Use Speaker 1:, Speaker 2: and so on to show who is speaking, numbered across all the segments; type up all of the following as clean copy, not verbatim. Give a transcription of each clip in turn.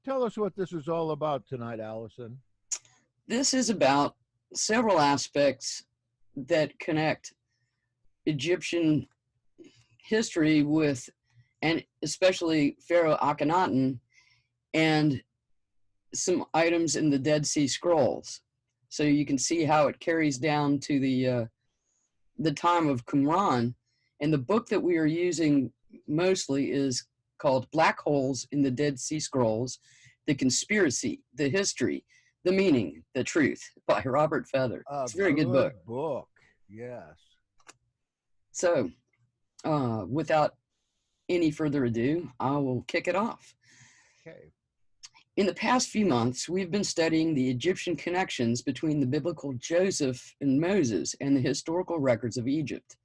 Speaker 1: Tell us what this is all about tonight, Allyson.
Speaker 2: This is about several aspects that connect Egyptian history with, and especially Pharaoh Akhenaten, and some items in the Dead Sea Scrolls. So you can see how it carries down to the time of Qumran. And the book that we are using mostly is called Black Holes in the Dead Sea Scrolls, The Conspiracy, the History, the Meaning, the Truth by Robert Feather.
Speaker 1: A
Speaker 2: It's a very good book.
Speaker 1: good book. Yes.
Speaker 2: So without any further ado, I will kick it off.
Speaker 1: Okay.
Speaker 2: In the past few months, we've been studying the Egyptian connections between the biblical Joseph and Moses and the historical records of Egypt.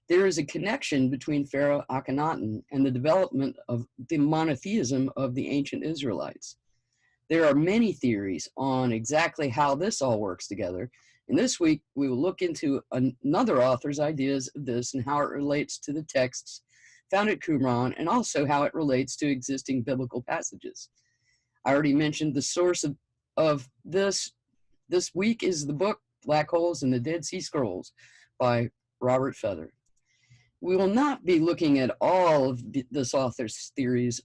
Speaker 2: There is a connection between Pharaoh Akhenaten and the development of the monotheism of the ancient Israelites. There are many theories on exactly how this all works together, and this week we will look into another author's ideas of this and how it relates to the texts found at Qumran, and also how it relates to existing biblical passages. I already mentioned the source of this week is the book Black Holes in the Dead Sea Scrolls by Robert Feather. We will not be looking at all of this author's theories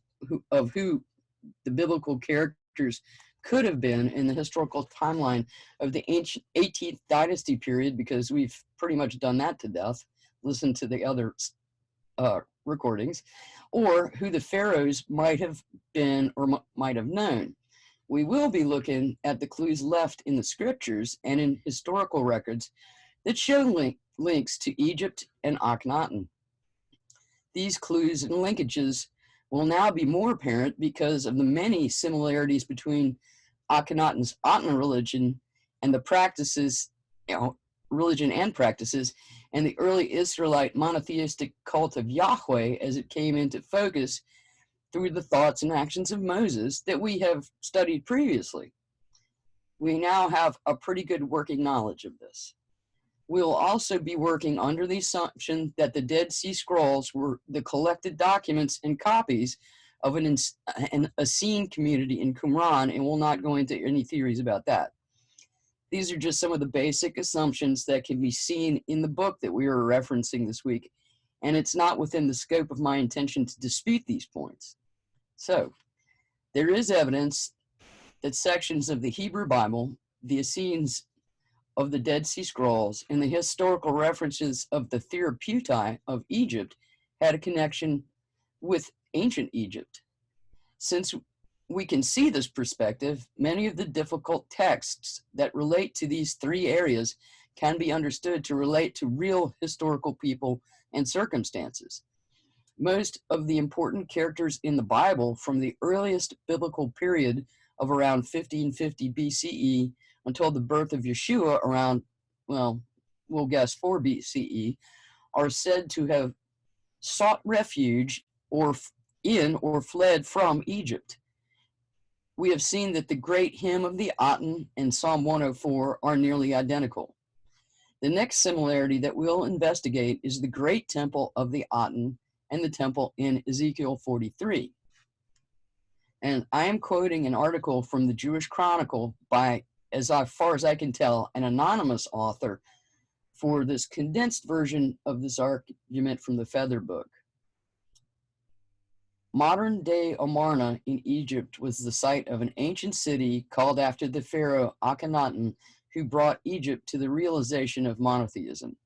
Speaker 2: of who the biblical characters could have been in the historical timeline of the ancient 18th dynasty period, because we've pretty much done that to death. Listen to the other recordings, or who the pharaohs might have been or might have known. We will be looking at the clues left in the scriptures and in historical records that show links to Egypt and Akhenaten. These clues and linkages will now be more apparent because of the many similarities between Akhenaten's Aten religion and the practices, religion and practices, and the early Israelite monotheistic cult of Yahweh as it came into focus through the thoughts and actions of Moses that we have studied previously. We now have a pretty good working knowledge of this. We will also be working under the assumption that the Dead Sea Scrolls were the collected documents and copies of an Essene community in Qumran, and we'll not go into any theories about that. These are just some of the basic assumptions that can be seen in the book that we are referencing this week, and it's not within the scope of my intention to dispute these points. So, there is evidence that sections of the Hebrew Bible, the Essenes of the Dead Sea Scrolls, and the historical references of the Therapeutae of Egypt had a connection with ancient Egypt. Since we can see this perspective, many of the difficult texts that relate to these three areas can be understood to relate to real historical people and circumstances. Most of the important characters in the Bible from the earliest biblical period of around 1550 BCE until the birth of Yeshua around, well, we'll guess 4 BCE, are said to have sought refuge or fled from Egypt. We have seen that the great hymn of the Aten and Psalm 104 are nearly identical. The next similarity that we'll investigate is the great temple of the Aten and the temple in Ezekiel 43. And I am quoting an article from the Jewish Chronicle by, as far as I can tell, an anonymous author for this condensed version of this argument from the Feather book. Modern-day Amarna in Egypt was the site of an ancient city called after the pharaoh Akhenaten, who brought Egypt to the realization of monotheism.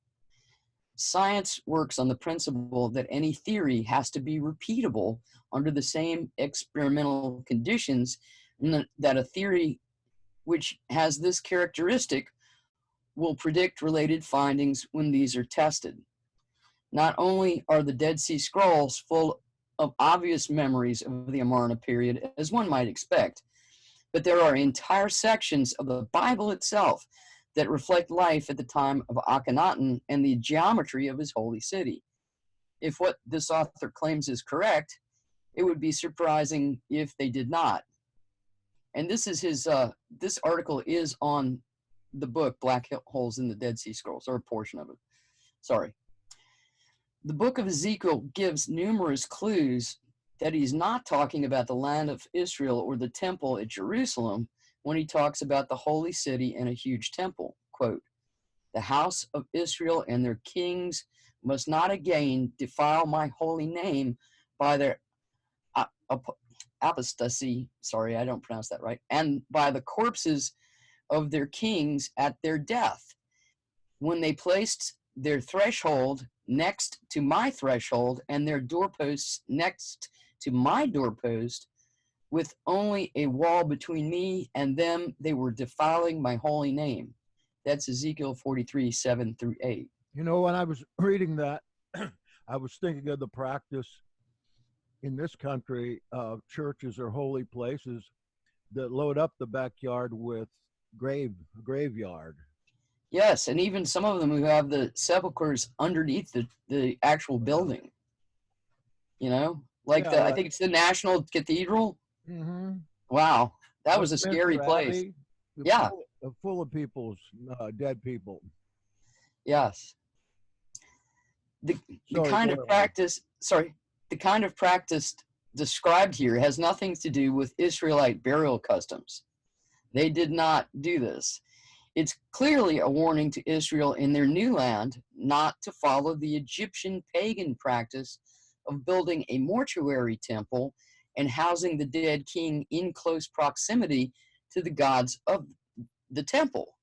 Speaker 2: Science works on the principle that any theory has to be repeatable under the same experimental conditions, and that a theory which has this characteristic will predict related findings when these are tested. Not only are the Dead Sea Scrolls full of obvious memories of the Amarna period, as one might expect, but there are entire sections of the Bible itself that reflect life at the time of Akhenaten and the geometry of his holy city. If what this author claims is correct, it would be surprising if they did not. And this is his, this article is on the book Black Holes in the Dead Sea Scrolls, or a portion of it. Sorry. The book of Ezekiel gives numerous clues that he's not talking about the land of Israel or the temple at Jerusalem when he talks about the holy city and a huge temple. Quote, the house of Israel and their kings must not again defile my holy name by their apostasy, sorry, I don't pronounce that right, and by the corpses of their kings at their death, when they placed their threshold next to my threshold and their doorposts next to my doorpost, with only a wall between me and them, they were defiling my holy name. That's Ezekiel 43, 7 through 8.
Speaker 1: You know, when I was reading that, I was thinking of the practice in this country of churches or holy places that load up the backyard with graveyard.
Speaker 2: Yes, and even some of them who have the sepulchres underneath the actual building. You know, like
Speaker 1: Yeah,
Speaker 2: I think it's the National Cathedral.
Speaker 1: Mm-hmm.
Speaker 2: Wow, that was a
Speaker 1: Westminster
Speaker 2: scary place.
Speaker 1: Abbey,
Speaker 2: Yeah.
Speaker 1: full of people's dead people.
Speaker 2: Yes. The kind of practice, the kind of practice described here has nothing to do with Israelite burial customs. They did not do this. It's clearly a warning to Israel in their new land not to follow the Egyptian pagan practice of building a mortuary temple and housing the dead king in close proximity to the gods of the temple.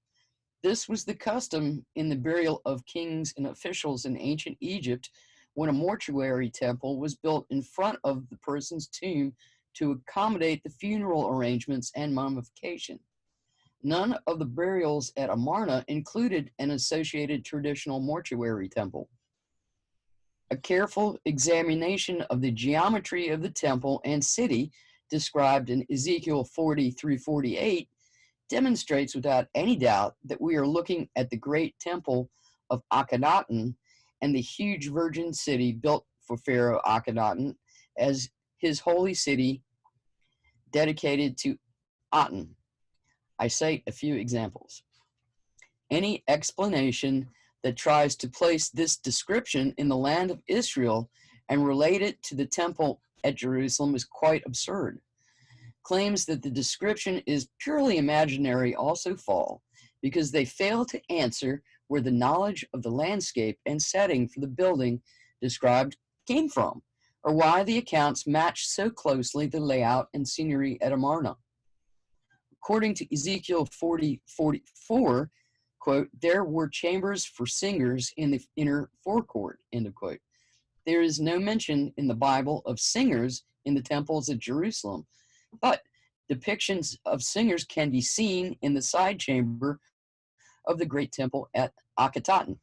Speaker 2: This was the custom in the burial of kings and officials in ancient Egypt when a mortuary temple was built in front of the person's tomb to accommodate the funeral arrangements and mummification. None of the burials at Amarna included an associated traditional mortuary temple. A careful examination of the geometry of the temple and city described in Ezekiel 40 through 48 demonstrates without any doubt that we are looking at the great temple of Akhenaten and the huge virgin city built for Pharaoh Akhenaten as his holy city dedicated to Aten. I cite a few examples. Any explanation that tries to place this description in the land of Israel and relate it to the temple at Jerusalem is quite absurd. Claims that the description is purely imaginary also fall because they fail to answer where the knowledge of the landscape and setting for the building described came from, or why the accounts match so closely the layout and scenery at Amarna. According to Ezekiel 40:44, quote, there were chambers for singers in the inner forecourt, end of quote. There is no mention in the Bible of singers in the temples at Jerusalem, but depictions of singers can be seen in the side chamber of the great temple at Akhenaten.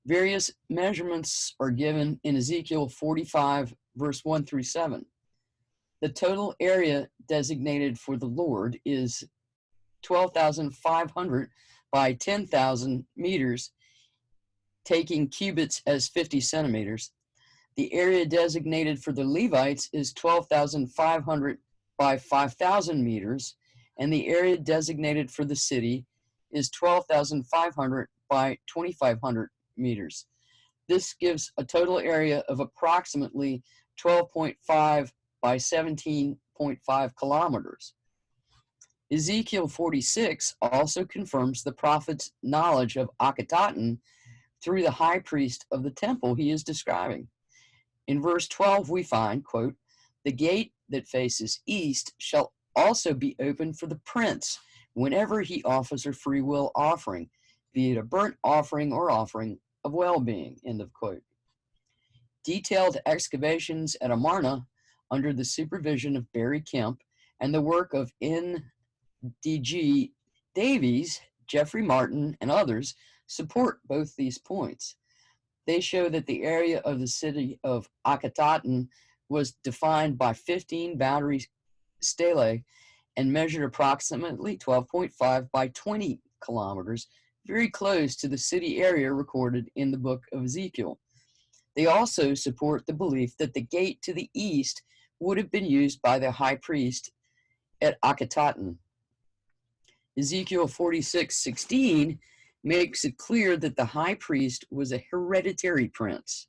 Speaker 2: Various measurements are given in Ezekiel 45, verse 1 through 7. The total area designated for the Lord is 12,500 by 10,000 meters, taking cubits as 50 centimeters. The area designated for the Levites is 12,500 by 5,000 meters, and the area designated for the city is 12,500 by 2,500 meters. This gives a total area of approximately 12.5 by 17.5 kilometers. Ezekiel 46 also confirms the prophet's knowledge of Akhenaten through the high priest of the temple he is describing. In verse 12, we find, quote, the gate that faces east shall also be open for the prince whenever he offers a free will offering, be it a burnt offering or offering of well-being, end of quote. Detailed excavations at Amarna under the supervision of Barry Kemp and the work of N.D.G. Davies, Jeffrey Martin, and others support both these points. They show that the area of the city of Akhenaten was defined by 15 boundary stelae and measured approximately 12.5 by 20 kilometers, very close to the city area recorded in the book of Ezekiel. They also support the belief that the gate to the east would have been used by the high priest at Akhenaten. Ezekiel 46:16 makes it clear that the high priest was a hereditary prince,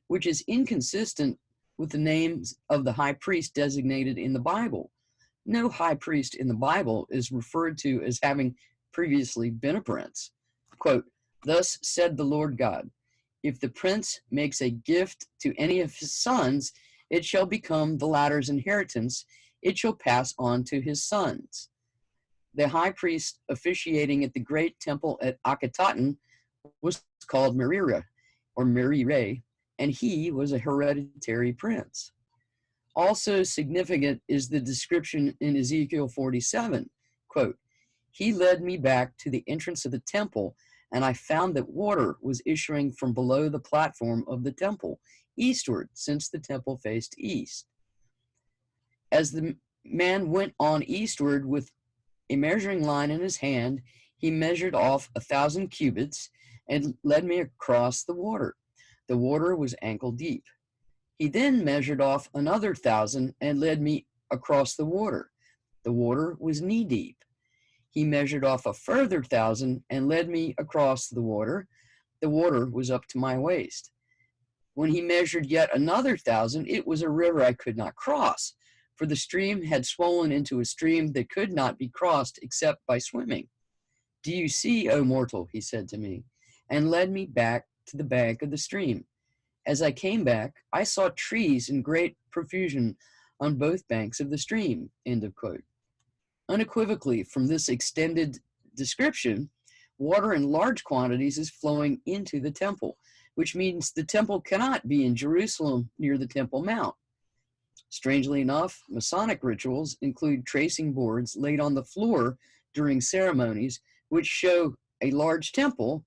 Speaker 2: which is inconsistent with the names of the high priest designated in the Bible. No high priest in the Bible is referred to as having previously been a prince. Quote, "Thus said the Lord God, if the prince makes a gift to any of his sons, it shall become the latter's inheritance. It shall pass on to his sons." The high priest officiating at the great temple at Akhenaten was called Merira, or Merire, and he was a hereditary prince. Also significant is the description in Ezekiel 47, quote, "He led me back to the entrance of the temple, and I found that water was issuing from below the platform of the temple, eastward, since the temple faced east. As the man went on eastward with a measuring line in his hand, he measured off 1,000 cubits and led me across the water. The water was ankle deep. He then measured off another 1,000 and led me across the water. The water was knee deep. He measured off a further 1,000 and led me across the water. The water was up to my waist. When he measured yet another 1,000, it was a river I could not cross, for the stream had swollen into a stream that could not be crossed except by swimming. Do you see, O mortal, he said to me, and led me back to the bank of the stream. As I came back, I saw trees in great profusion on both banks of the stream." End of quote. Unequivocally, from this extended description, water in large quantities is flowing into the temple, which means the temple cannot be in Jerusalem near the Temple Mount. Strangely enough, Masonic rituals include tracing boards laid on the floor during ceremonies, which show a large temple,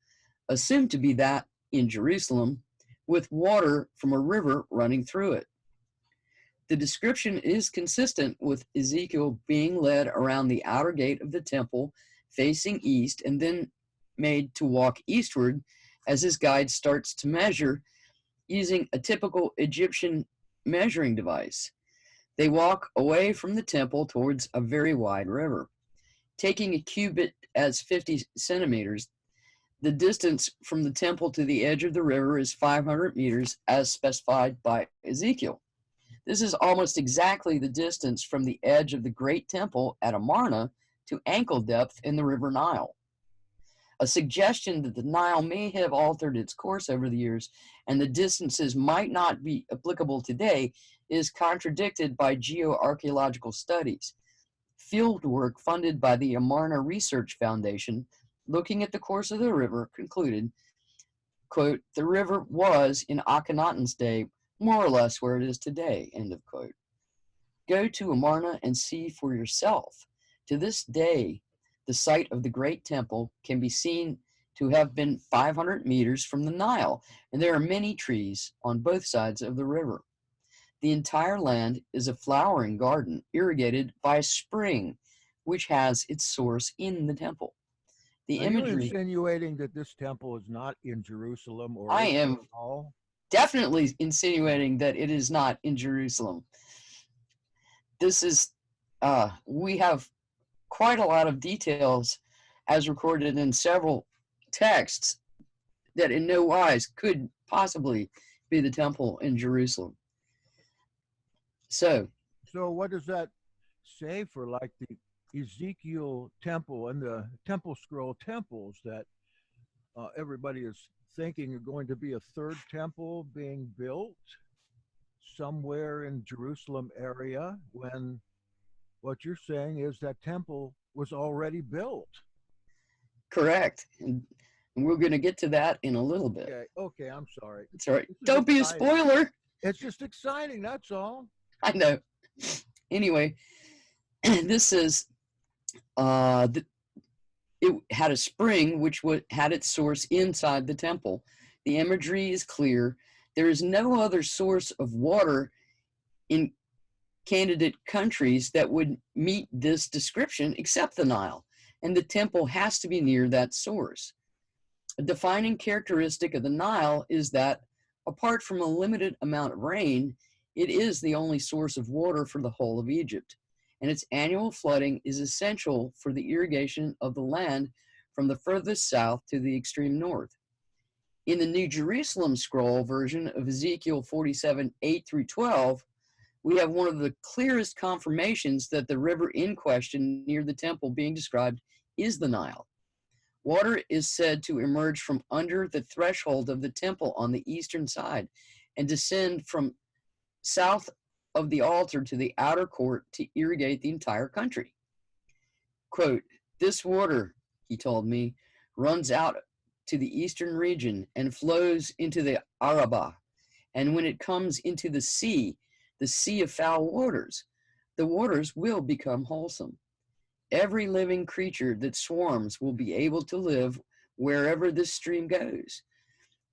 Speaker 2: assumed to be that in Jerusalem, with water from a river running through it. The description is consistent with Ezekiel being led around the outer gate of the temple facing east and then made to walk eastward as his guide starts to measure using a typical Egyptian measuring device. They walk away from the temple towards a very wide river. Taking a cubit as 50 centimeters, the distance from the temple to the edge of the river is 500 meters as specified by Ezekiel. This is almost exactly the distance from the edge of the great temple at Amarna to ankle depth in the river Nile. A suggestion that the Nile may have altered its course over the years and the distances might not be applicable today is contradicted by geoarchaeological studies. Field work funded by the Amarna Research Foundation, looking at the course of the river, concluded, quote, "The river was, in Akhenaten's day, more or less where it is today," end of quote. Go to Amarna and see for yourself. To this day, the site of the great temple can be seen to have been 500 meters from the Nile, and there are many trees on both sides of the river. The entire land is a flowering garden irrigated by a spring, which has its source in the temple. The
Speaker 1: Are
Speaker 2: imagery.
Speaker 1: you insinuating that this temple is not in Jerusalem or
Speaker 2: I am
Speaker 1: at all?
Speaker 2: definitely insinuating that it is not in Jerusalem. This is, we have quite a lot of details as recorded in several texts that in no wise could possibly be the temple in Jerusalem. So
Speaker 1: what does that say for like the Ezekiel temple and the temple scroll temples that everybody is thinking are going to be a third temple being built somewhere in Jerusalem area when what you're saying is that temple was already built?
Speaker 2: correct. And we're going to get to that in a little bit.
Speaker 1: Okay, I'm sorry.
Speaker 2: It's all right. Don't be a spoiler.
Speaker 1: It's just exciting, that's all.
Speaker 2: I know. Anyway, this is, it had a spring which had its source inside the temple. The imagery is clear. There is no other source of water in candidate countries that would meet this description except the Nile, and the temple has to be near that source. A defining characteristic of the Nile is that, apart from a limited amount of rain, it is the only source of water for the whole of Egypt, and its annual flooding is essential for the irrigation of the land from the furthest south to the extreme north. In the New Jerusalem scroll version of Ezekiel 47, 8 through 12, we have one of the clearest confirmations that the river in question near the temple being described is the Nile. Water is said to emerge from under the threshold of the temple on the eastern side and descend from south of the altar to the outer court to irrigate the entire country. Quote, "This water," he told me, "runs out to the eastern region and flows into the Arabah. And when it comes into the sea of foul waters, the waters will become wholesome. Every living creature that swarms will be able to live wherever this stream goes.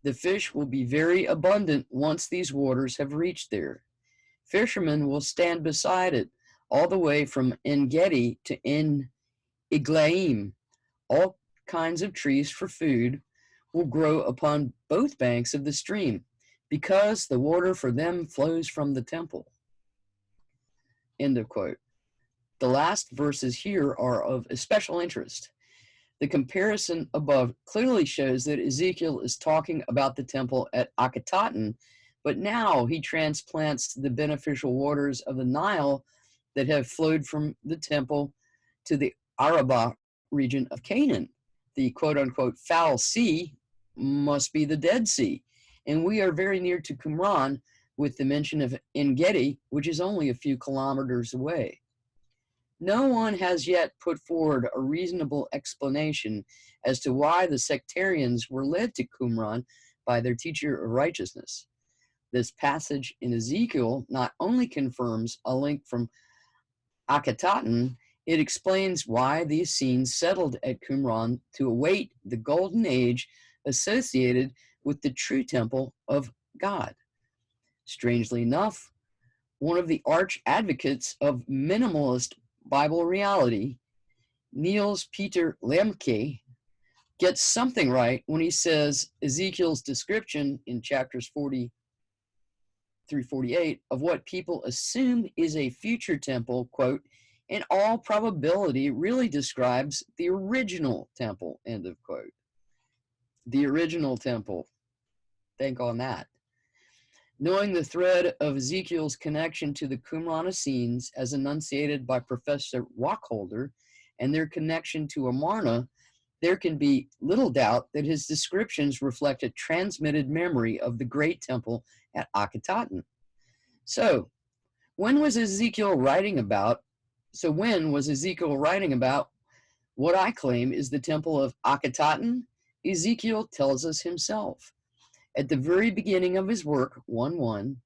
Speaker 2: The fish will be very abundant once these waters have reached there. Fishermen will stand beside it all the way from En-Gedi to En-Eglaim. All kinds of trees for food will grow upon both banks of the stream, because the water for them flows from the temple." End of quote. The last verses here are of especial interest. The comparison above clearly shows that Ezekiel is talking about the temple at Akhetaten, but now he transplants the beneficial waters of the Nile that have flowed from the temple to the Arabah region of Canaan. The quote-unquote foul sea must be the Dead Sea, and we are very near to Qumran, with the mention of En-Gedi, which is only a few kilometers away. No one has yet put forward a reasonable explanation as to why the sectarians were led to Qumran by their teacher of righteousness. This passage in Ezekiel not only confirms a link from Akhetaten, it explains why these scenes settled at Qumran to await the golden age associated with the true temple of God. Strangely enough, one of the arch advocates of minimalist Bible reality, Niels Peter Lemke, gets something right when he says Ezekiel's description in chapters 40 through 48 of what people assume is a future temple, quote, "in all probability really describes the original temple," end of quote. The original temple. Think on that. Knowing the thread of Ezekiel's connection to the Qumran Essenes as enunciated by Professor Wacholder and their connection to Amarna, there can be little doubt that his descriptions reflect a transmitted memory of the great temple at Akhetaten. So, when was Ezekiel writing about what I claim is the temple of Akhetaten? Ezekiel tells us himself. At the very beginning of his work, 1:1,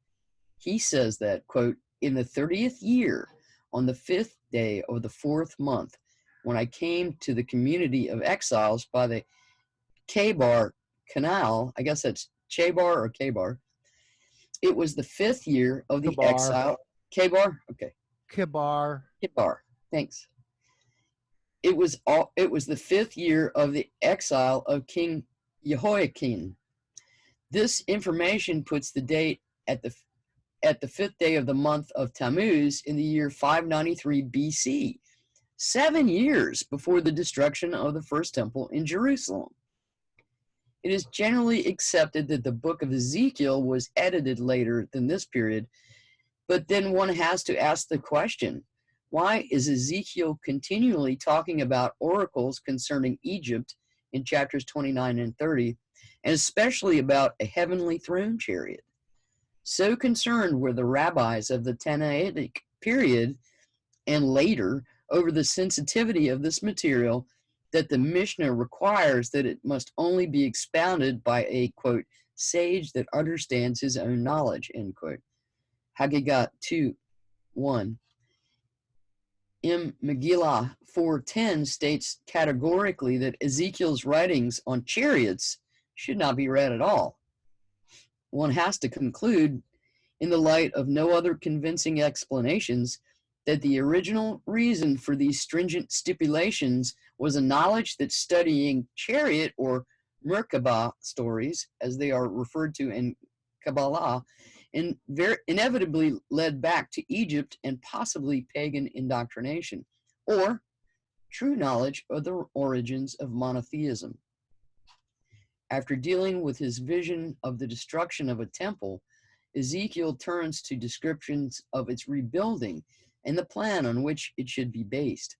Speaker 2: he says that, quote, "in the 30th year, on the 5th day of the 4th month, when I came to the community of exiles by the Kebar Canal," I guess that's Chebar or Kebar, "it was the 5th year of the
Speaker 1: Kibar.
Speaker 2: exile." Kebar? Okay.
Speaker 1: Kibar.
Speaker 2: Kebar. Thanks. It was the 5th year of the exile of King Jehoiakim. This information puts the date at the 5th day of the month of Tammuz in the year 593 BC, 7 years before the destruction of the first temple in Jerusalem. It is generally accepted that the book of Ezekiel was edited later than this period, but then one has to ask the question, why is Ezekiel continually talking about oracles concerning Egypt in chapters 29 and 30, and especially about a heavenly throne chariot? So concerned were the rabbis of the Tannaitic period and later over the sensitivity of this material that the Mishnah requires that it must only be expounded by a, quote, "sage that understands his own knowledge," end quote. Haggadah 2:1. Megillah 4:10 states categorically that Ezekiel's writings on chariots should not be read at all. One has to conclude, in the light of no other convincing explanations, that the original reason for these stringent stipulations was a knowledge that studying chariot or Merkabah stories, as they are referred to in Kabbalah, inevitably led back to Egypt and possibly pagan indoctrination, or true knowledge of the origins of monotheism. After dealing with his vision of the destruction of a temple, Ezekiel turns to descriptions of its rebuilding and the plan on which it should be based.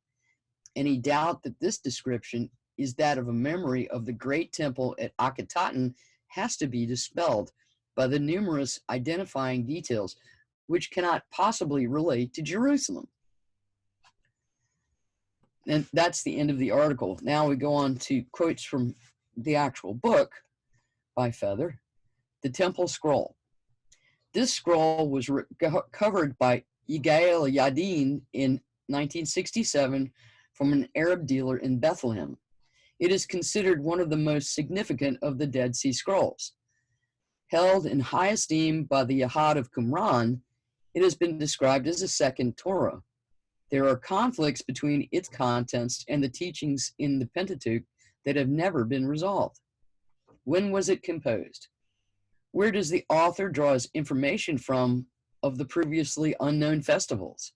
Speaker 2: Any doubt that this description is that of a memory of the great temple at Akhetaten has to be dispelled by the numerous identifying details which cannot possibly relate to Jerusalem. And that's the end of the article. Now we go on to quotes from the actual book by Feather, The Temple Scroll. This scroll was covered by Yigael Yadin in 1967 from an Arab dealer in Bethlehem. It is considered one of the most significant of the Dead Sea Scrolls. Held in high esteem by the Yahad of Qumran, it has been described as a second Torah. There are conflicts between its contents and the teachings in the Pentateuch that have never been resolved. When was it composed? Where does the author draw his information from of the previously unknown festivals?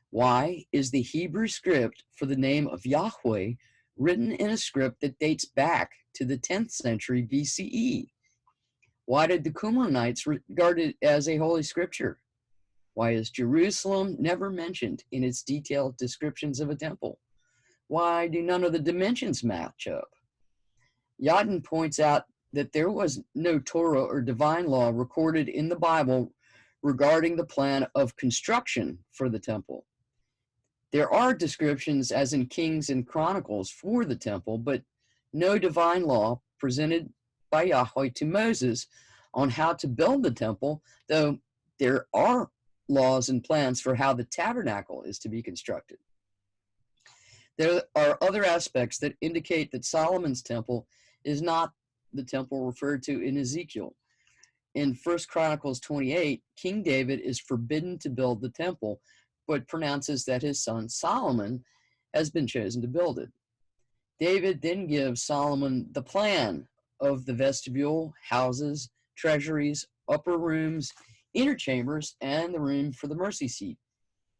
Speaker 2: Why is the Hebrew script for the name of Yahweh written in a script that dates back to the 10th century BCE? Why did the Qumranites regard it as a holy scripture? Why is Jerusalem never mentioned in its detailed descriptions of a temple? Why do none of the dimensions match up? Yadin points out that there was no Torah or divine law recorded in the Bible regarding the plan of construction for the temple. There are descriptions, as in Kings and Chronicles, for the temple, but no divine law presented by Yahweh to Moses on how to build the temple, though there are laws and plans for how the tabernacle is to be constructed. There are other aspects that indicate that Solomon's temple is not the temple referred to in Ezekiel. In 1 Chronicles 28, King David is forbidden to build the temple, but pronounces that his son Solomon has been chosen to build it. David then gives Solomon the plan of the vestibule, houses, treasuries, upper rooms, inner chambers, and the room for the mercy seat.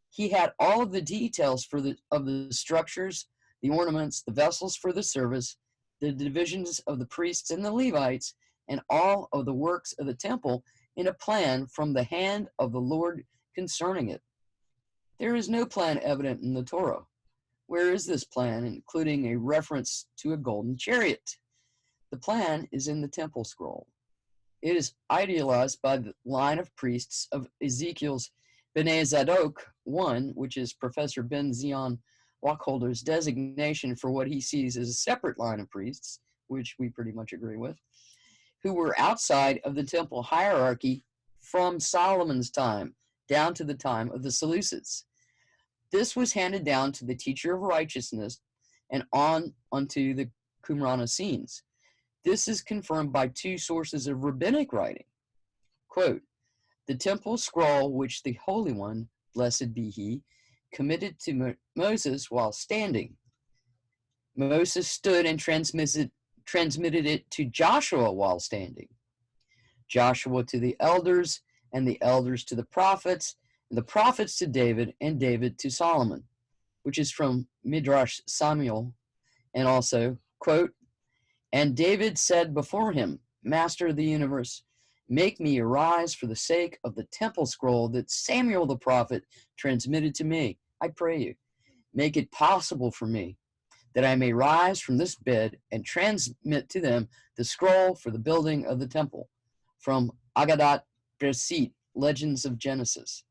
Speaker 2: He had all of the details of the structures, the ornaments, the vessels for the service, the divisions of the priests and the Levites, and all of the works of the temple in a plan from the hand of the Lord concerning it. There is no plan evident in the Torah. Where is this plan, including a reference to a golden chariot? The plan is in the temple scroll. It is idealized by the line of priests of Ezekiel's Bnei Zadok 1, which is Professor Ben Zion Wacholder's designation for what he sees as a separate line of priests, which we pretty much agree with, who were outside of the temple hierarchy from Solomon's time down to the time of the Seleucids. This was handed down to the teacher of righteousness and on unto the Qumran Essenes. This is confirmed by two sources of rabbinic writing. Quote, the temple scroll which the Holy One, blessed be he, committed to Moses while standing. Moses stood and transmitted it to Joshua while standing. Joshua to the elders, and the elders to the prophets, and the prophets to David, and David to Solomon, which is from Midrash Samuel, and also, quote, and David said before him, Master of the universe, make me arise for the sake of the temple scroll that Samuel the prophet transmitted to me. I pray you, make it possible for me that I may rise from this bed and transmit to them the scroll for the building of the temple. From Agadat Bereshit, Legends of Genesis.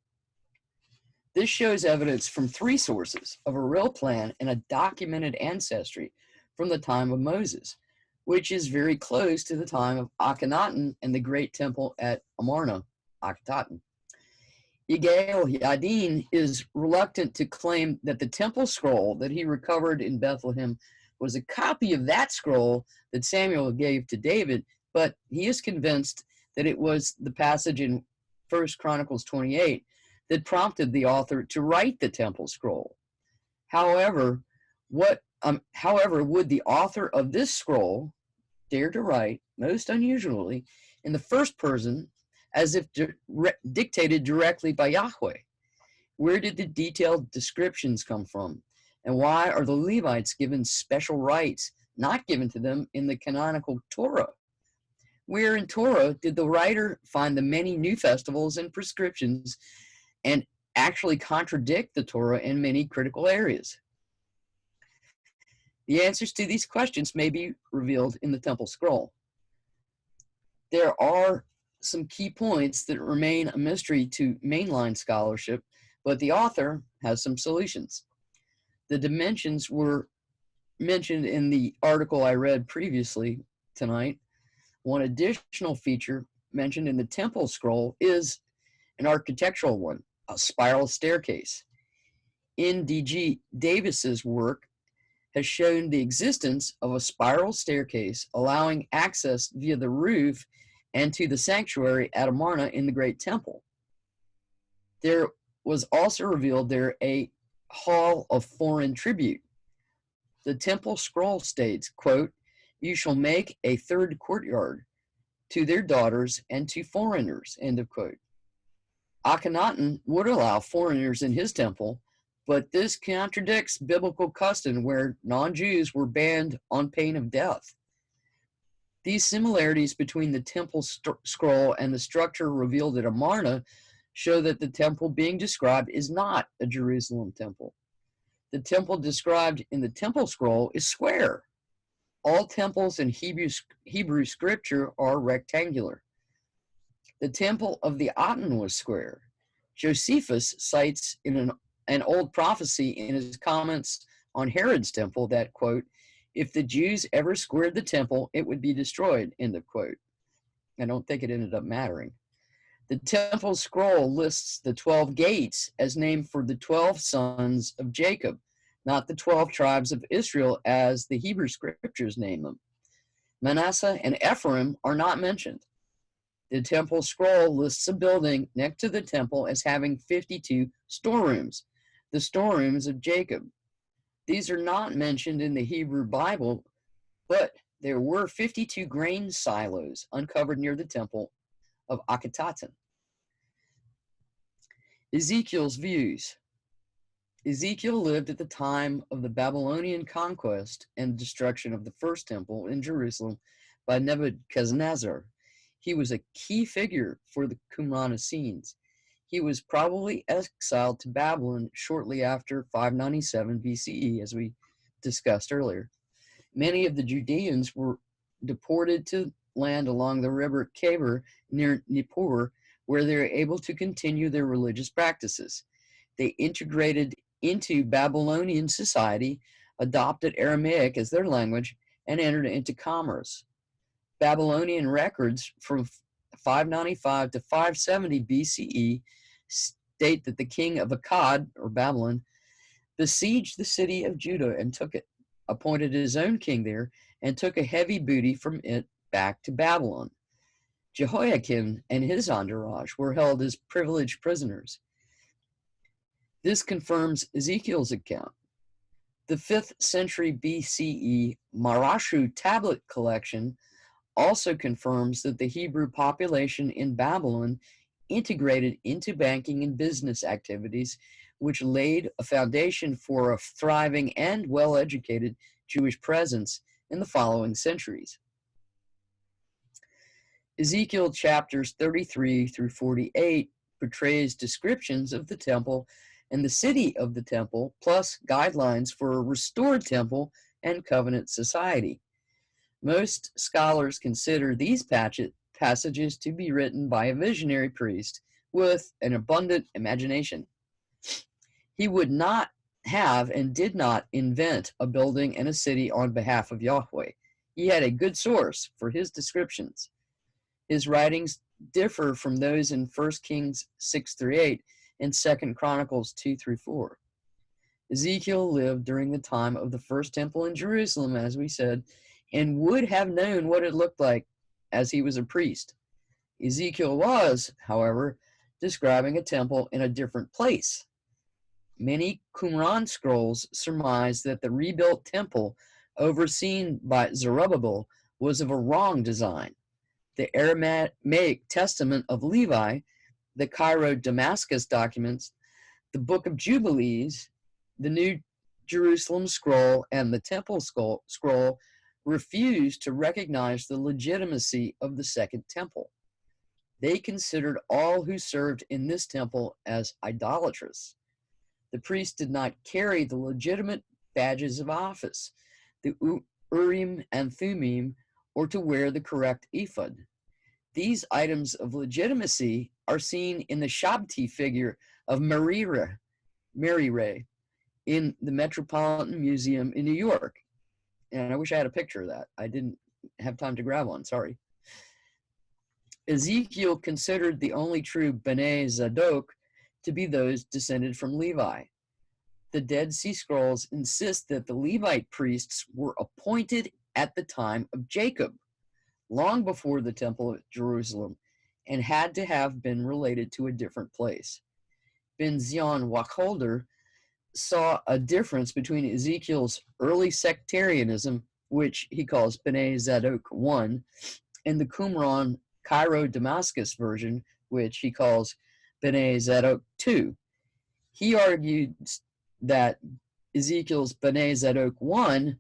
Speaker 2: This shows evidence from three sources of a real plan and a documented ancestry from the time of Moses, which is very close to the time of Akhenaten and the great temple at Amarna, Akhetaten. Yigael Yadin is reluctant to claim that the temple scroll that he recovered in Bethlehem was a copy of that scroll that Samuel gave to David, but he is convinced that it was the passage in 1 Chronicles 28 that prompted the author to write the temple scroll. However, would the author of this scroll dare to write, most unusually, in the first person, as if dictated directly by Yahweh? Where did the detailed descriptions come from? And why are the Levites given special rights not given to them in the canonical Torah? Where in Torah did the writer find the many new festivals and prescriptions and actually contradict the Torah in many critical areas? The answers to these questions may be revealed in the Temple Scroll. There are some key points that remain a mystery to mainline scholarship, but the author has some solutions. The dimensions were mentioned in the article I read previously tonight. One additional feature mentioned in the Temple Scroll is an architectural one, a spiral staircase. N. D.G. Davis's work has shown the existence of a spiral staircase allowing access via the roof and to the sanctuary at Amarna in the Great Temple. There was also revealed there a hall of foreign tribute. The Temple Scroll states, quote, "You shall make a third courtyard to their daughters and to foreigners," end of quote. Akhenaten would allow foreigners in his temple, but this contradicts biblical custom where non-Jews were banned on pain of death. These similarities between the Temple Scroll and the structure revealed at Amarna show that the temple being described is not a Jerusalem temple. The temple described in the Temple Scroll is square. All temples in Hebrew scripture are rectangular. The temple of the Aten was square. Josephus cites in an old prophecy in his comments on Herod's temple that, quote, "If the Jews ever squared the temple, it would be destroyed," end of quote. I don't think it ended up mattering. The Temple Scroll lists the 12 gates as named for the 12 sons of Jacob, not the 12 tribes of Israel as the Hebrew scriptures name them. Manasseh and Ephraim are not mentioned. The Temple Scroll lists a building next to the temple as having 52 storerooms, the storerooms of Jacob. These are not mentioned in the Hebrew Bible, but there were 52 grain silos uncovered near the temple of Akhenaten. Ezekiel's views. Ezekiel lived at the time of the Babylonian conquest and destruction of the first temple in Jerusalem by Nebuchadnezzar. He was a key figure for the Qumran Essenes. He was probably exiled to Babylon shortly after 597 BCE, as we discussed earlier. Many of the Judeans were deported to land along the river Khabar near Nippur, where they were able to continue their religious practices. They integrated into Babylonian society, adopted Aramaic as their language, and entered into commerce. Babylonian records from 595 to 570 BCE state that the king of Akkad, or Babylon, besieged the city of Judah and took it, appointed his own king there, and took a heavy booty from it back to Babylon. Jehoiakim and his entourage were held as privileged prisoners. This confirms Ezekiel's account. The 5th century BCE Marashu tablet collection also confirms that the Hebrew population in Babylon integrated into banking and business activities, which laid a foundation for a thriving and well-educated Jewish presence in the following centuries. Ezekiel chapters 33 through 48 portrays descriptions of the temple and the city of the temple, plus guidelines for a restored temple and covenant society. Most scholars consider these passages to be written by a visionary priest with an abundant imagination. He would not have and did not invent a building and a city on behalf of Yahweh. He had a good source for his descriptions. His writings differ from those in 1 Kings 6 through 8 and 2 Chronicles 2 through 4. Ezekiel lived during the time of the first temple in Jerusalem, as we said, and would have known what it looked like as he was a priest. Ezekiel was, however, describing a temple in a different place. Many Qumran scrolls surmise that the rebuilt temple overseen by Zerubbabel was of a wrong design. The Aramaic Testament of Levi, the Cairo-Damascus documents, the Book of Jubilees, the New Jerusalem Scroll, and the Temple Scroll refused to recognize the legitimacy of the Second Temple. They considered all who served in this temple as idolatrous. The priests did not carry the legitimate badges of office, the Urim and Thummim, or to wear the correct ephod. These items of legitimacy are seen in the Shabti figure of Mary Ray in the Metropolitan Museum in New York. And I wish I had a picture of that. I didn't have time to grab one, sorry. Ezekiel considered the only true Bnei Zadok to be those descended from Levi. The Dead Sea Scrolls insist that the Levite priests were appointed at the time of Jacob, long before the Temple at Jerusalem, and had to have been related to a different place. Ben Zion Wacholder saw a difference between Ezekiel's early sectarianism, which he calls Bnei Zadok 1, and the Qumran Cairo-Damascus version, which he calls Bnei Zadok 2. He argued that Ezekiel's Bnei Zadok 1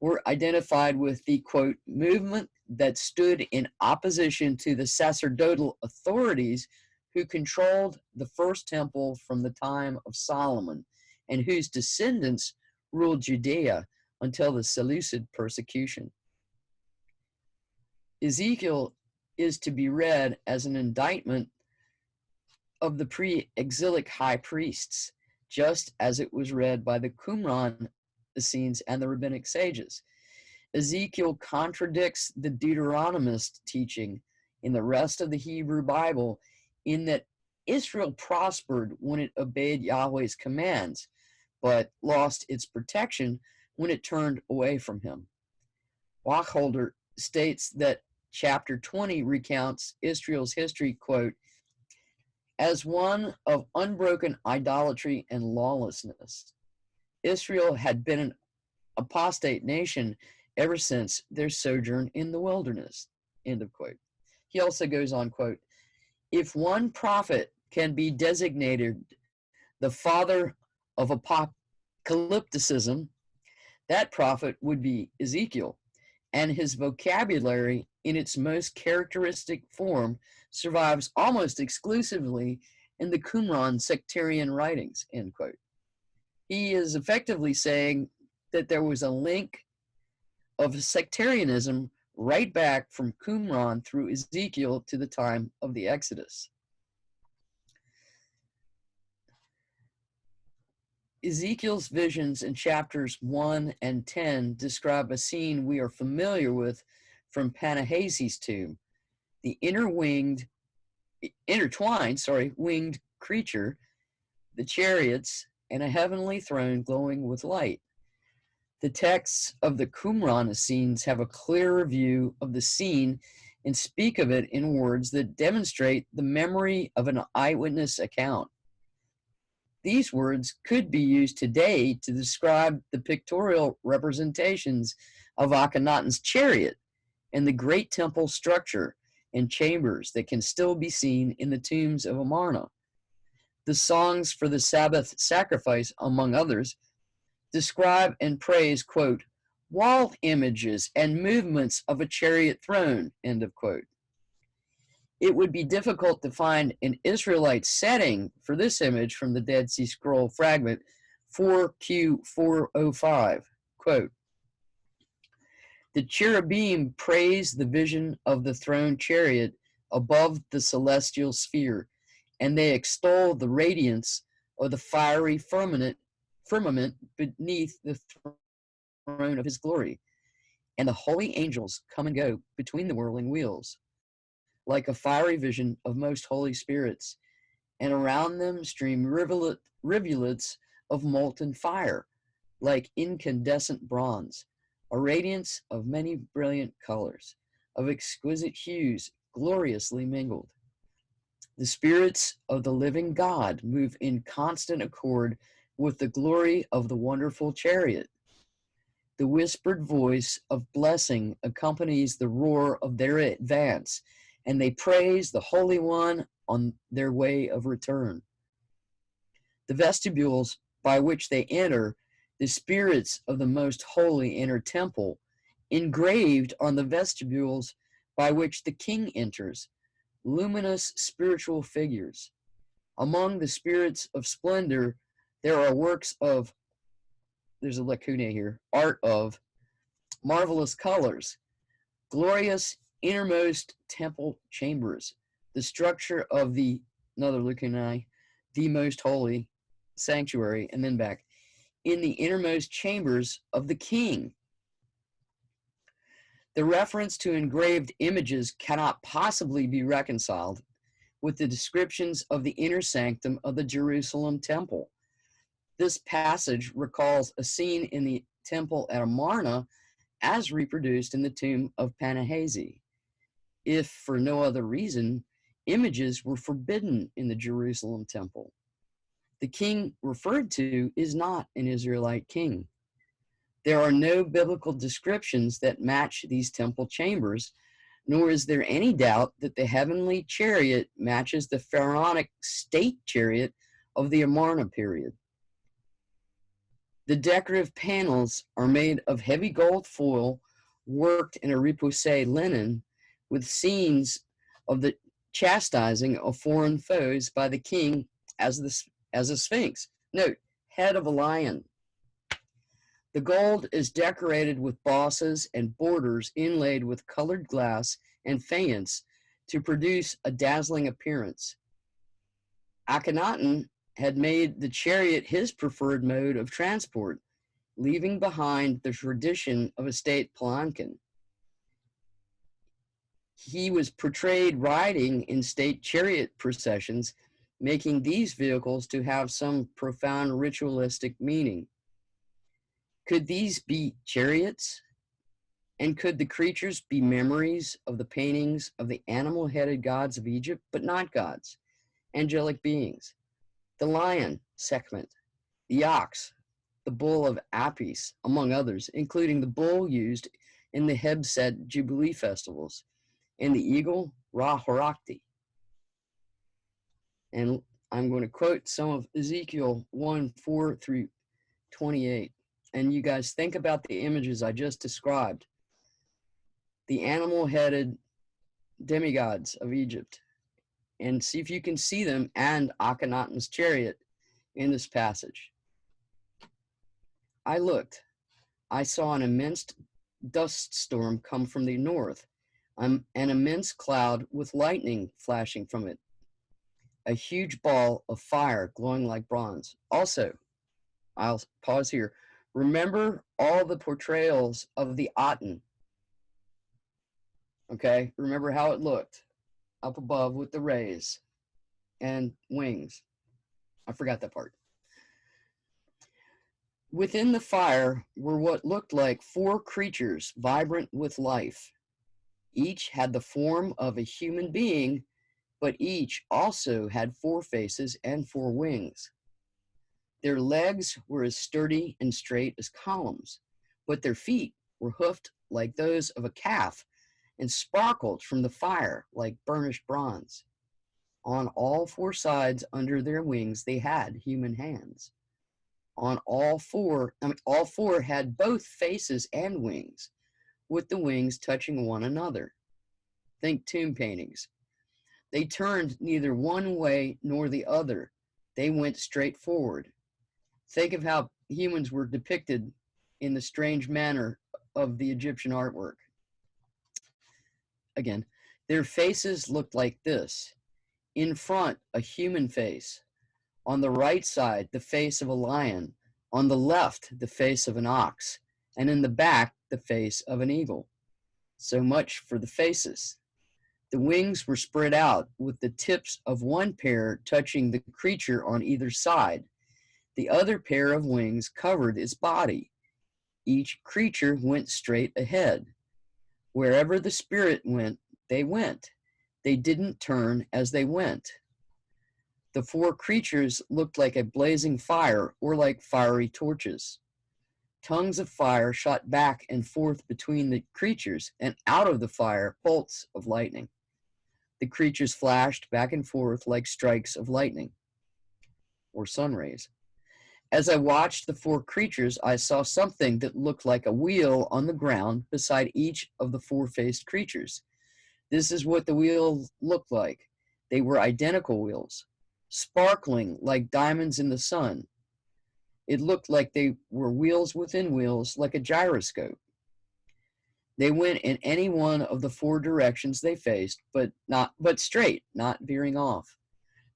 Speaker 2: were identified with the, quote, movement that stood in opposition to the sacerdotal authorities who controlled the first temple from the time of Solomon, and whose descendants ruled Judea until the Seleucid persecution. Ezekiel is to be read as an indictment of the pre-exilic high priests, just as it was read by the Qumran Essenes and the rabbinic sages. Ezekiel contradicts the Deuteronomist teaching in the rest of the Hebrew Bible in that Israel prospered when it obeyed Yahweh's commands, but lost its protection when it turned away from him. Wacholder states that chapter 20 recounts Israel's history, quote, as one of unbroken idolatry and lawlessness. Israel had been an apostate nation ever since their sojourn in the wilderness, end of quote. He also goes on, quote, if one prophet can be designated the father of apocalypticism, that prophet would be Ezekiel, and his vocabulary in its most characteristic form survives almost exclusively in the Qumran sectarian writings, end quote. He is effectively saying that there was a link of sectarianism right back from Qumran through Ezekiel to the time of the Exodus. Ezekiel's visions in chapters 1 and 10 describe a scene we are familiar with from Panahasi's tomb. The intertwined winged creature, the chariots, and a heavenly throne glowing with light. The texts of the Qumran Essenes have a clearer view of the scene and speak of it in words that demonstrate the memory of an eyewitness account. These words could be used today to describe the pictorial representations of Akhenaten's chariot and the great temple structure and chambers that can still be seen in the tombs of Amarna. The songs for the Sabbath sacrifice, among others, describe and praise, quote, wall images and movements of a chariot throne, end of quote. It would be difficult to find an Israelite setting for this image from the Dead Sea Scroll fragment 4Q405, quote, the cherubim praise the vision of the throne chariot above the celestial sphere, and they extol the radiance of the fiery firmament beneath the throne of his glory. And the holy angels come and go between the whirling wheels, like a fiery vision of most holy spirits, and around them stream rivulets of molten fire, like incandescent bronze, a radiance of many brilliant colors, of exquisite hues, gloriously mingled. The spirits of the living God move in constant accord with the glory of the wonderful chariot. The whispered voice of blessing accompanies the roar of their advance, and they praise the Holy One on their way of return. The vestibules by which they enter, the spirits of the most holy inner temple, engraved on the vestibules by which the king enters, luminous spiritual figures. Among the spirits of splendor, there are works of, there's a lacuna here, art of marvelous colors, glorious innermost temple chambers, the structure of the, another lacuna, the most holy sanctuary, and then back, in the innermost chambers of the king. The reference to engraved images cannot possibly be reconciled with the descriptions of the inner sanctum of the Jerusalem temple. This passage recalls a scene in the temple at Amarna as reproduced in the tomb of Panahasi. If for no other reason, images were forbidden in the Jerusalem temple. The king referred to is not an Israelite king. There are no biblical descriptions that match these temple chambers, nor is there any doubt that the heavenly chariot matches the pharaonic state chariot of the Amarna period. The decorative panels are made of heavy gold foil worked in a repoussé linen with scenes of the chastising of foreign foes by the king as a sphinx. Note, head of a lion. The gold is decorated with bosses and borders inlaid with colored glass and faience to produce a dazzling appearance. Akhenaten had made the chariot his preferred mode of transport, leaving behind the tradition of a state palanquin. He was portrayed riding in state chariot processions, making these vehicles to have some profound ritualistic meaning. Could these be chariots? And could the creatures be memories of the paintings of the animal-headed gods of Egypt, but not gods, angelic beings? The lion, Sekhmet, the ox, the bull of Apis, among others, including the bull used in the Hebset Jubilee festivals, and the eagle, Ra-Horakti. And I'm going to quote some of Ezekiel 1:4 through 28. And you guys think about the images I just described. The animal-headed demigods of Egypt. And see if you can see them and Akhenaten's chariot in this passage. I looked. I saw an immense dust storm come from the north, an immense cloud with lightning flashing from it, a huge ball of fire glowing like bronze. Also, I'll pause here. Remember all the portrayals of the Aten. Okay, remember how it looked up above with the rays and wings. I forgot that part. Within the fire were what looked like 4 creatures vibrant with life. Each had the form of a human being, but each also had 4 faces and 4 wings. Their legs were as sturdy and straight as columns, but their feet were hoofed like those of a calf and sparkled from the fire like burnished bronze. On all 4 sides under their wings they had human hands. On all four had both faces and wings, with the wings touching one another. Think tomb paintings. They turned neither one way nor the other. They went straight forward. Think of how humans were depicted in the strange manner of the Egyptian artwork. Again, their faces looked like this. In front, a human face. On the right side, the face of a lion. On the left, the face of an ox. And in the back, the face of an eagle. So much for the faces. The wings were spread out, with the tips of one pair touching the creature on either side. The other pair of wings covered its body. Each creature went straight ahead. Wherever the spirit went, they went. They didn't turn as they went. The 4 creatures looked like a blazing fire or like fiery torches. Tongues of fire shot back and forth between the creatures, and out of the fire, bolts of lightning. The creatures flashed back and forth like strikes of lightning or sun rays. As I watched the four creatures, I saw something that looked like a wheel on the ground beside each of the four-faced creatures. This is what the wheels looked like. They were identical wheels, sparkling like diamonds in the sun. It looked like they were wheels within wheels, like a gyroscope. They went in any one of the four directions they faced, but straight, not veering off.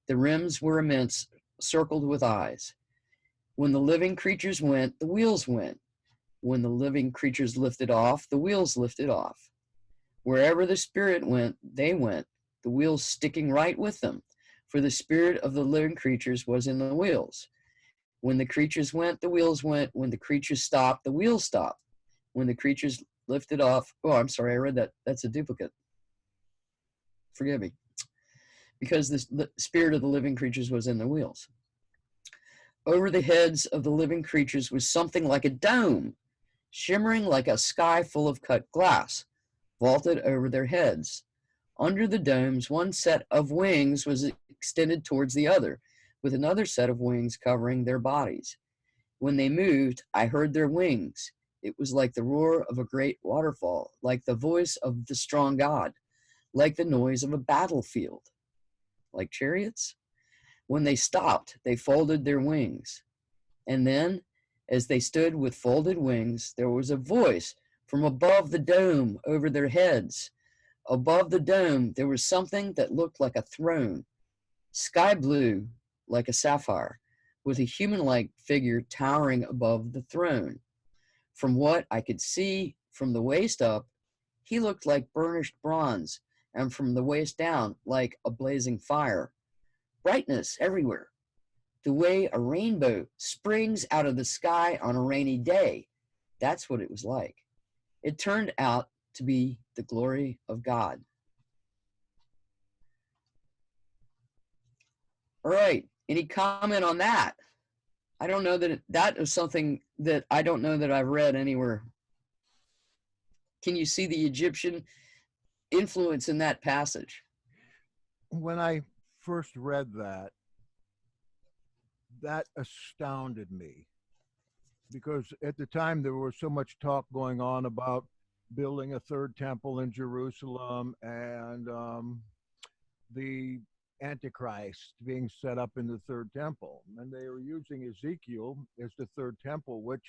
Speaker 2: The rims were immense, circled with eyes. When the living creatures went, the wheels went. When the living creatures lifted off, the wheels lifted off. Wherever the spirit went, they went, the wheels sticking right with them, for the spirit of the living creatures was in the wheels. When the creatures went, the wheels went. When the creatures stopped, the wheels stopped. When the creatures lifted off, oh, I'm sorry, I read that. That's a duplicate. Forgive me. Because the spirit of the living creatures was in the wheels. Over the heads of the living creatures was something like a dome, shimmering like a sky full of cut glass, vaulted over their heads. Under the domes, one set of wings was extended towards the other, with another set of wings covering their bodies. When they moved, I heard their wings. It was like the roar of a great waterfall, like the voice of the strong God, like the noise of a battlefield. Like chariots? When they stopped, they folded their wings. And then, as they stood with folded wings, there was a voice from above the dome over their heads. Above the dome, there was something that looked like a throne, sky blue like a sapphire, with a human-like figure towering above the throne. From what I could see from the waist up, he looked like burnished bronze, and from the waist down, like a blazing fire. Brightness everywhere, the way a rainbow springs out of the sky on a rainy day. That's what it was like. It turned out to be the glory of God. All right. Any comment on that? I don't know that that is something that I don't know that I've read anywhere. Can you see the Egyptian influence in that passage?
Speaker 1: When I first read that, that astounded me because at the time there was so much talk going on about building a third temple in Jerusalem and the Antichrist being set up in the third temple. And they were using Ezekiel as the third temple, which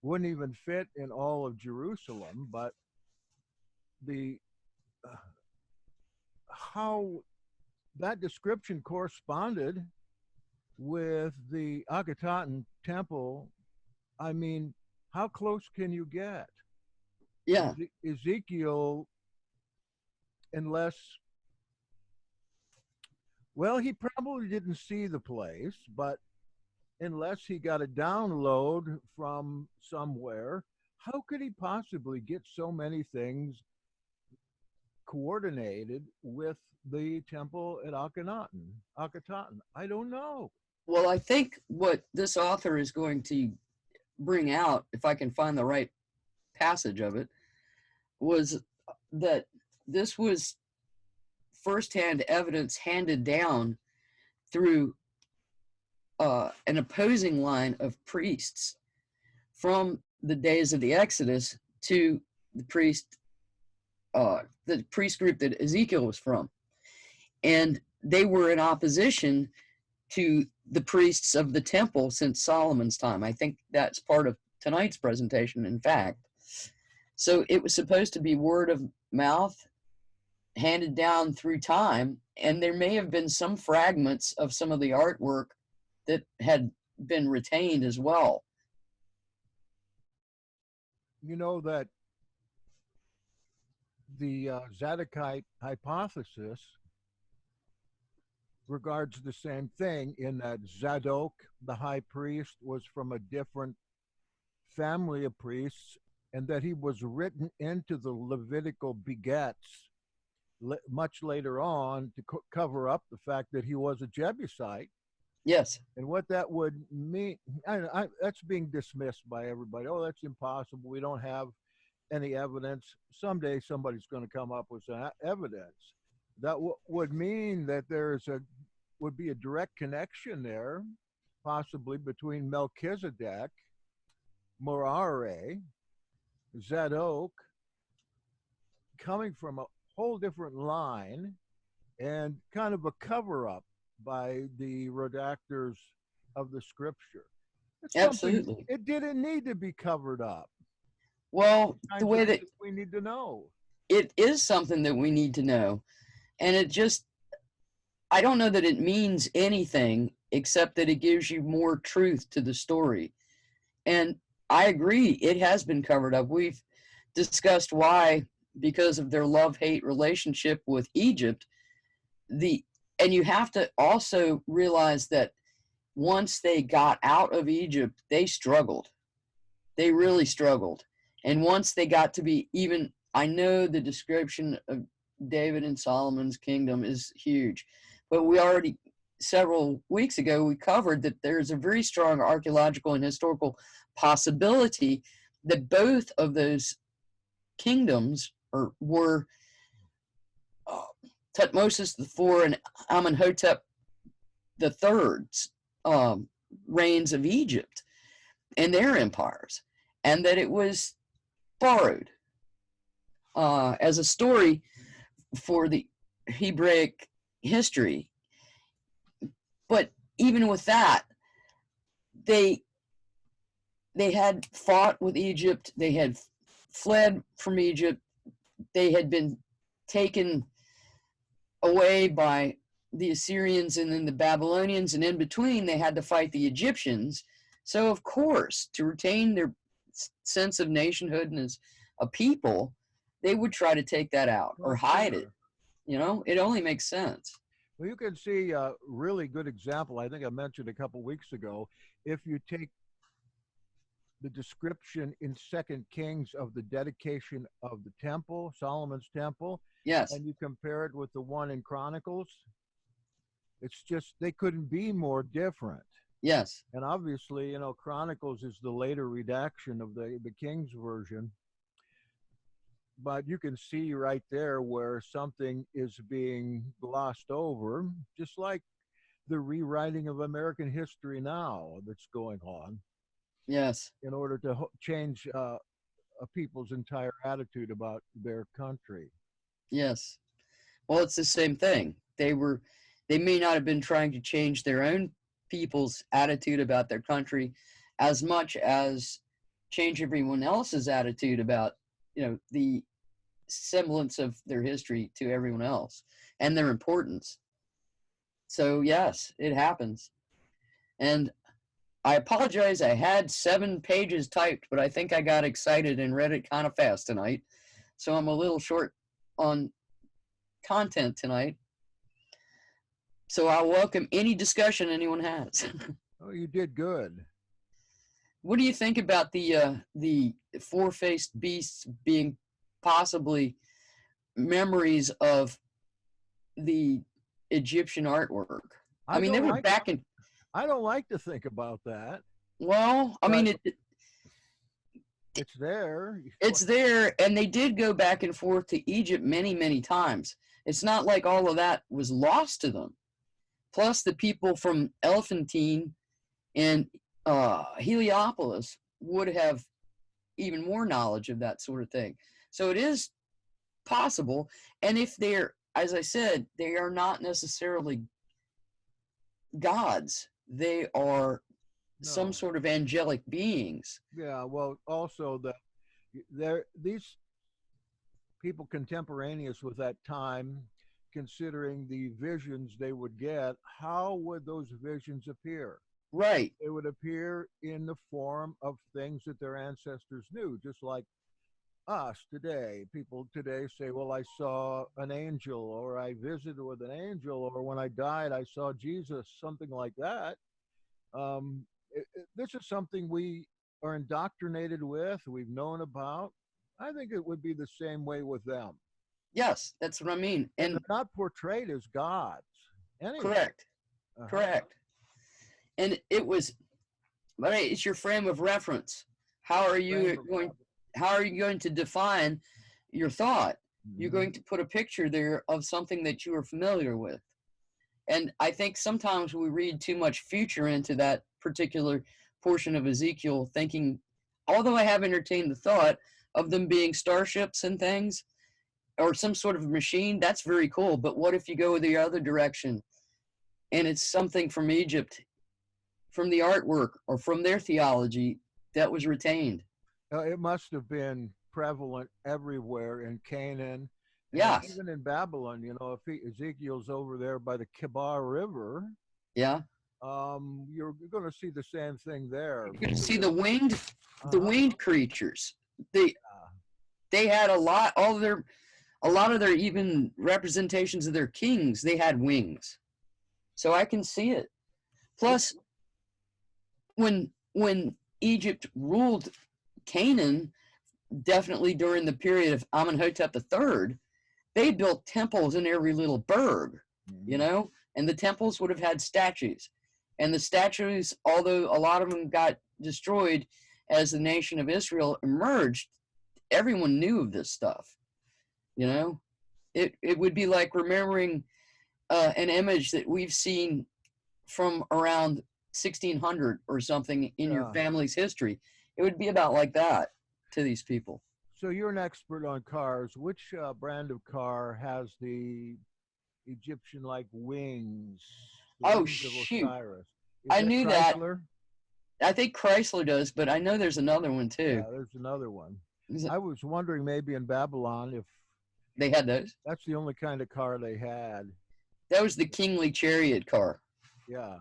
Speaker 1: wouldn't even fit in all of Jerusalem, but the how that description corresponded with the Akhenaten temple. I mean, how close can you get?
Speaker 2: Yeah.
Speaker 1: Ezekiel, unless, well, he probably didn't see the place, but unless he got a download from somewhere, how could he possibly get so many things coordinated with the temple at Akhenaten? Akhenaten? I don't know.
Speaker 2: Well, I think what this author is going to bring out, if I can find the right passage of it, was that this was firsthand evidence handed down through an opposing line of priests from the days of the Exodus to the priest group that Ezekiel was from. And they were in opposition to the priests of the temple since Solomon's time. I think that's part of tonight's presentation, in fact. So it was supposed to be word of mouth handed down through time, and there may have been some fragments of some of the artwork that had been retained as well.
Speaker 1: You know that the Zadokite hypothesis regards the same thing in that Zadok, the high priest, was from a different family of priests, and that he was written into the Levitical begets much later on to cover up the fact that he was a Jebusite.
Speaker 2: Yes.
Speaker 1: And what that would mean, that's being dismissed by everybody. Oh, that's impossible. We don't have any evidence. Someday somebody's going to come up with some evidence. That would mean that would be a direct connection there possibly between Melchizedek, Morare, Zadok, coming from a whole different line, and kind of a cover up by the redactors of the scripture. It's something,
Speaker 2: Absolutely.
Speaker 1: it didn't need to be covered up.
Speaker 2: Well, the
Speaker 1: Kinds of
Speaker 2: way that
Speaker 1: things we need to know.
Speaker 2: it is something that we need to know. And it just, I don't know that it means anything except that it gives you more truth to the story. And I agree, it has been covered up. We've discussed why, because of their love-hate relationship with Egypt, and you have to also realize that once they got out of Egypt, they struggled. They really struggled. And once they got to be even, I know the description of David and Solomon's kingdom is huge, but we already, several weeks ago, we covered that there's a very strong archaeological and historical possibility that both of those kingdoms were Tutmosis IV and Amenhotep III's reigns of Egypt and their empires, and that it was borrowed as a story for the Hebraic history. But even with that, they had fought with Egypt, they had fled from Egypt, they had been taken away by the Assyrians and then the Babylonians, and in between they had to fight the Egyptians. So of course, to retain their sense of nationhood and as a people, they would try to take that out or hide it. You know, it only makes sense.
Speaker 1: Well, you can see a really good example. I think I mentioned a couple weeks ago. If you take the description in Second Kings of the dedication of the temple, Solomon's temple,
Speaker 2: Yes.
Speaker 1: and you compare it with the one in Chronicles, it's just they couldn't be more different.
Speaker 2: Yes.
Speaker 1: And obviously, you know, Chronicles is the later redaction of the King's version. But you can see right there where something is being glossed over, just like the rewriting of American history now that's going on.
Speaker 2: Yes.
Speaker 1: In order to change a people's entire attitude about their country.
Speaker 2: Yes. Well, it's the same thing. They may not have been trying to change their own people's attitude about their country as much as change everyone else's attitude about, you know, the semblance of their history to everyone else and their importance. So yes, it happens. And I apologize, I had 7 pages typed, but I think I got excited and read it kind of fast tonight. So I'm a little short on content tonight. So I'll welcome any discussion anyone has.
Speaker 1: Oh, you did good.
Speaker 2: What do you think about the four-faced beasts being possibly memories of the Egyptian artwork? I mean, they were back in.
Speaker 1: I don't like to think about that.
Speaker 2: Well, I mean,
Speaker 1: it's there.
Speaker 2: It's there, and they did go back and forth to Egypt many, many times. It's not like all of that was lost to them. Plus, the people from Elephantine and Heliopolis would have even more knowledge of that sort of thing. So it is possible. And if they're, as I said, they are not necessarily gods. They are some sort of angelic beings.
Speaker 1: Yeah, well, also these people contemporaneous with that time, considering the visions they would get, how would those visions appear?
Speaker 2: Right.
Speaker 1: They would appear in the form of things that their ancestors knew, just like us today. People today say, well, I saw an angel, or I visited with an angel, or when I died, I saw Jesus, something like that. This is something we are indoctrinated with, we've known about. I think it would be the same way with them.
Speaker 2: Yes, that's what I mean.
Speaker 1: And they're not portrayed as gods. Anyway.
Speaker 2: Correct. Correct. And it's your frame of reference. How are you going to define your thought? Mm-hmm. You're going to put a picture there of something that you are familiar with. And I think sometimes we read too much future into that particular portion of Ezekiel, thinking, although I have entertained the thought of them being starships and things, or some sort of machine, that's very cool. But what if you go the other direction and it's something from Egypt, from the artwork or from their theology that was retained?
Speaker 1: It must have been prevalent everywhere in Canaan and
Speaker 2: Yes.
Speaker 1: even in Babylon. You know, if Ezekiel's over there by the Kibar River,
Speaker 2: Yeah.
Speaker 1: you're going to see the same thing there.
Speaker 2: You can see the
Speaker 1: Uh-huh.
Speaker 2: winged creatures. They had a lot of their even representations of their kings, they had wings. So I can see it. Plus, when Egypt ruled Canaan, definitely during the period of Amenhotep III, they built temples in every little burg, you know, and the temples would have had statues. And the statues, although a lot of them got destroyed as the nation of Israel emerged, everyone knew of this stuff. You know, it would be like remembering an image that we've seen from around 1600 or something in your family's history. It would be about like that to these people.
Speaker 1: So you're an expert on cars. Which brand of car has the Egyptian-like wings? The wings
Speaker 2: Shoot!
Speaker 1: of Osiris.
Speaker 2: I knew
Speaker 1: Chrysler?
Speaker 2: that. I think Chrysler does, but I know there's another one too.
Speaker 1: Yeah, there's another one. I was wondering maybe in Babylon if
Speaker 2: they had those.
Speaker 1: That's the only kind of car they had.
Speaker 2: That was the kingly chariot car.
Speaker 1: Yeah.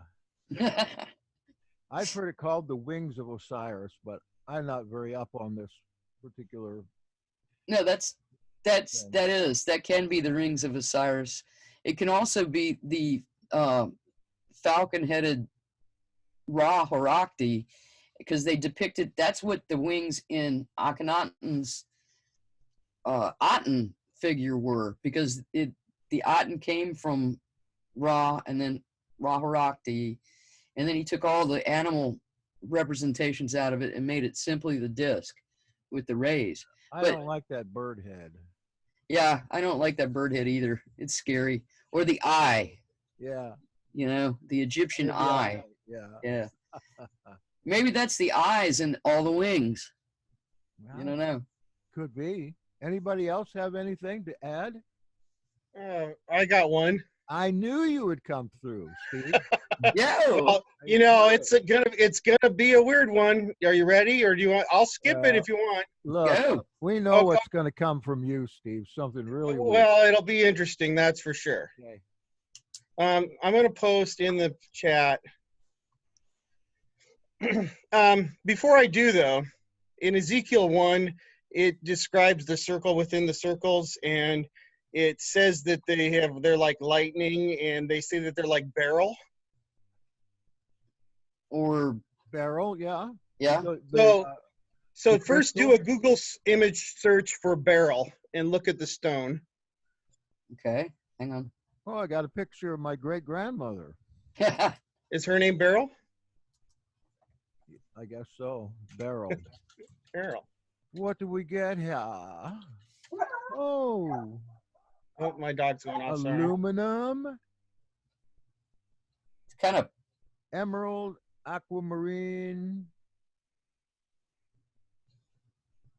Speaker 1: I've heard it called the wings of Osiris, but I'm not very up on this particular.
Speaker 2: No, that can be the rings of Osiris. It can also be the falcon-headed Ra Horakti, because they depicted, that's what the wings in Akhenaten's Aten figure were, because the Aten came from Ra and then Ra Horakti, and then he took all the animal representations out of it and made it simply the disc with the rays.
Speaker 1: I don't like that bird head.
Speaker 2: Yeah, I don't like that bird head either. It's scary. Or the eye.
Speaker 1: Yeah.
Speaker 2: You know, the Egyptian eye.
Speaker 1: Yeah.
Speaker 2: Yeah. Maybe that's the eyes and all the wings.
Speaker 1: Well,
Speaker 2: you don't know.
Speaker 1: Could be. Anybody else have anything to add?
Speaker 3: I got one.
Speaker 1: I knew you would come through, Steve.
Speaker 2: Yeah.
Speaker 3: Well, you know, it's gonna be a weird one. Are you ready, or do you want? I'll skip it if you want.
Speaker 1: Look, we know what's going to come from you, Steve. Something really weird.
Speaker 3: Well, it'll be interesting, that's for sure.
Speaker 1: Okay.
Speaker 3: I'm going to post in the chat. Before I do, though, in Ezekiel 1, it describes the circle within the circles, and it says that they're like lightning, and they say that they're like beryl.
Speaker 2: Or
Speaker 1: beryl, yeah.
Speaker 2: Yeah.
Speaker 3: So first do a Google image search for beryl and look at the stone.
Speaker 2: Okay, hang on.
Speaker 1: Oh, I got a picture of my great-grandmother.
Speaker 3: Is her name Beryl?
Speaker 1: I guess so. Beryl.
Speaker 3: Beryl.
Speaker 1: What do we get here? Oh,
Speaker 3: my dog's going off.
Speaker 1: Aluminum.
Speaker 2: It's kind of
Speaker 1: emerald, aquamarine,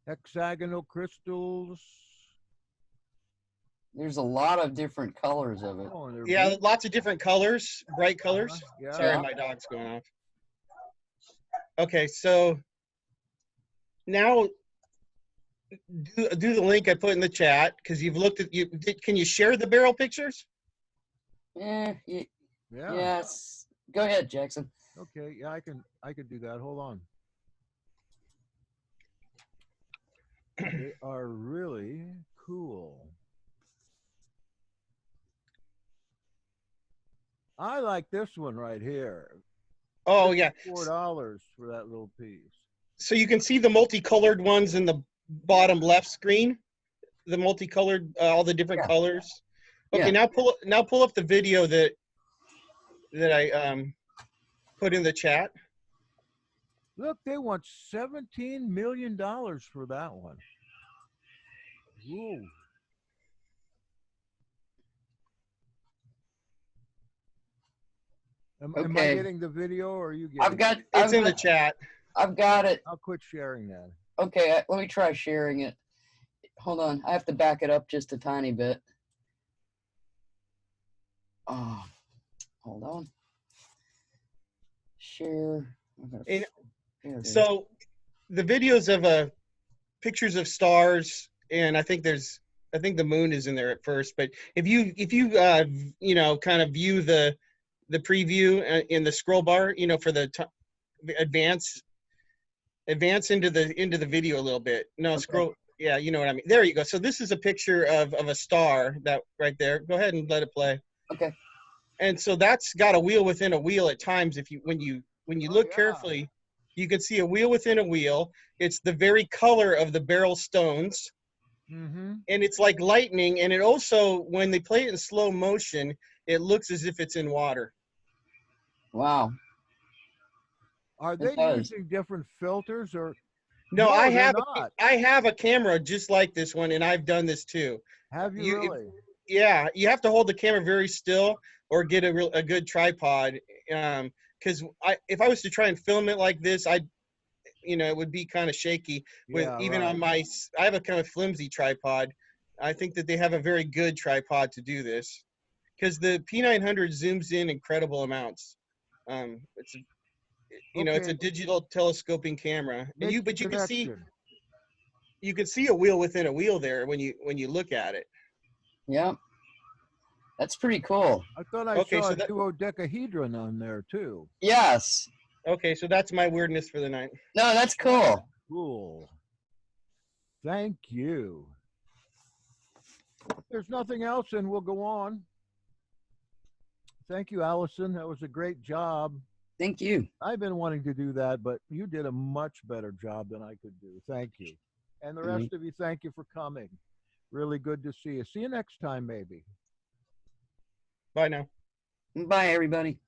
Speaker 1: hexagonal crystals.
Speaker 2: There's a lot of different colors of it.
Speaker 1: Oh,
Speaker 3: yeah, lots of different colors, bright colors.
Speaker 1: Yeah.
Speaker 3: Sorry, my dog's going off. Okay, so now do the link I put in the chat, because you've looked at can you share the barrel pictures?
Speaker 2: Yeah.
Speaker 1: Yeah.
Speaker 2: Yes. Go ahead, Jackson.
Speaker 1: Okay, yeah, I can do that. Hold on. They are really cool. I like this one right here.
Speaker 3: Oh, yeah.
Speaker 1: $4 for that little piece.
Speaker 3: So you can see the multicolored ones in the bottom left screen. The multicolored, all the different colors. Okay, now pull up the video that I put in the chat.
Speaker 1: Look, they want $17 million for that one. Whoa. Am I
Speaker 2: Okay.
Speaker 1: getting the video or are you getting
Speaker 2: I've got.
Speaker 3: It's in the chat.
Speaker 2: I've got it.
Speaker 1: I'll quit sharing that.
Speaker 2: Okay, let me try sharing it. Hold on, I have to back it up just a tiny bit. Oh, hold on. Share.
Speaker 3: And
Speaker 2: There it is.
Speaker 3: so the videos of pictures of stars, and I think the moon is in there at first, but if you you know, kind of view the preview in the scroll bar, you know, for the advance into the video a little bit. No,
Speaker 2: Okay.
Speaker 3: scroll. Yeah, you know what I mean. There you go. So this is a picture of a star that right there. Go ahead and let it play.
Speaker 2: Okay.
Speaker 3: And so that's got a wheel within a wheel at times. If you when you look carefully, you can see a wheel within a wheel. It's the very color of the beryl stones.
Speaker 1: Mm-hmm.
Speaker 3: And it's like lightning. And it also, when they play it in slow motion, it looks as if it's in water.
Speaker 2: Wow.
Speaker 1: Are they using different filters or?
Speaker 3: No, I have
Speaker 1: not.
Speaker 3: I have a camera just like this one, and I've done this too.
Speaker 1: Have you really?
Speaker 3: Yeah, you have to hold the camera very still or get a good tripod. Because if I was to try and film it like this, it would be kind of shaky. With even on I have a kind of flimsy tripod. I think that they have a very good tripod to do this, because the P900 zooms in incredible amounts. It's it's a digital telescoping camera, and you can see a wheel within a wheel there when you look at it.
Speaker 2: Yeah, that's pretty cool.
Speaker 1: I thought I saw a duodecahedron on there too.
Speaker 2: Yes.
Speaker 3: Okay, so that's my weirdness for the night.
Speaker 2: No, that's cool.
Speaker 1: Cool. Thank you. If there's nothing else, then we'll go on. Thank you, Allyson. That was a great job.
Speaker 2: Thank you.
Speaker 1: I've been wanting to do that, but you did a much better job than I could do. Thank you. And the rest of you, thank you for coming. Really good to see you. See you next time, maybe.
Speaker 3: Bye now.
Speaker 2: Bye, everybody.